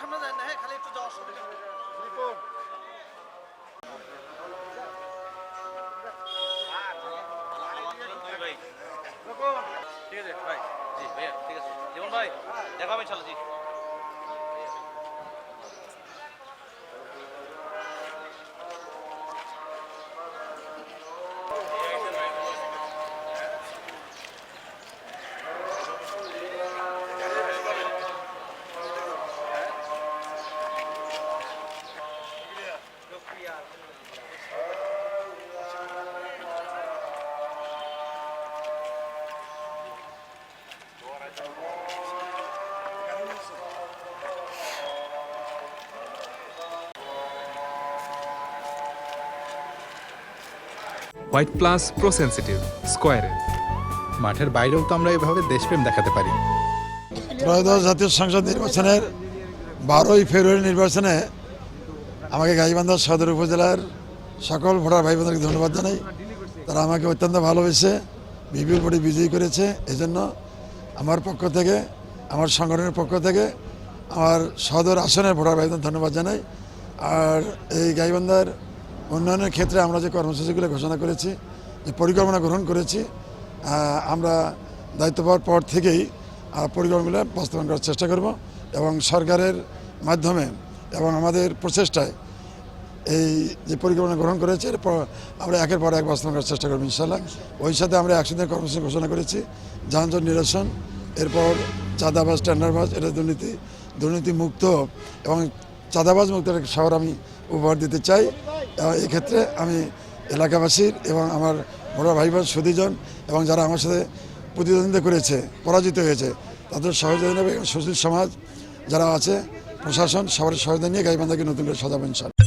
সামনে যায় না, হ্যাঁ খালি একটু যাওয়ার সুবিধা। ঠিক আছে ভাই, জি ভাইয়া ঠিক আছে, জীবন ভাই দেখা হবে ইনশাল্লাহ। জি হোয়াইট প্লাস প্রো সেনসিটিভ স্কয়ারে। মাঠের বাইরেও তো আমরা এভাবে দেশপ্রেম দেখাতে পারি। ত্রয়োদশ জাতীয় সংসদ নির্বাচনের 12ই ফেব্রুয়ারি নির্বাচনে আমাকে গাইবান্ধা সদর উপজেলার সকল ভোটার ভাই বোনদেরকে ধন্যবাদ জানাই। তারা আমাকে অত্যন্ত ভালোবেসে বিপুল ভোটে বিজয়ী করেছে। এজন্য আমার পক্ষ থেকে, আমার সংগঠনের পক্ষ থেকে আমার সদর আসনের ভোটার ভাই বোন ধন্যবাদ জানাই। আর এই গাইবান্ধার উন্নয়নের ক্ষেত্রে আমরা যে কর্মসূচিগুলো ঘোষণা করেছি, যে পরিকল্পনা গ্রহণ করেছি, আমরা দায়িত্ব পাওয়ার পর থেকেই পরিকল্পনাগুলো বাস্তবায়ন করার চেষ্টা করব এবং সরকারের মাধ্যমে এবং আমাদের প্রচেষ্টায় এই যে পরিকল্পনা গ্রহণ করেছে এরপর আমরা একের পর এক বাস্তবায়ন করার চেষ্টা করব ইনশাআল্লাহ। ওই সাথে আমরা 100 দিনের কর্মসূচি ঘোষণা করেছি, যানজট নিরসন, এরপর চাঁদাবাজ টেন্ডারবাজ, এটা দুর্নীতি মুক্ত এবং চাঁদাবাজ মুক্ত একটা শহর আমি উপহার দিতে চাই। এক্ষেত্রে আমি এলাকাবাসীর এবং আমার ভোটার ভাই বোন সুধীজন এবং যারা আমার সাথে প্রতিদ্বন্দ্বিতা করেছে, পরাজিত হয়েছে, তাদের সহযোগিতা এবং সুশীল সমাজ যারা আছে, প্রশাসন, সবার সহযোগিতা নিয়ে গাইবান্ধাকে নতুন করে সাজাবো ইনশাআল্লাহ।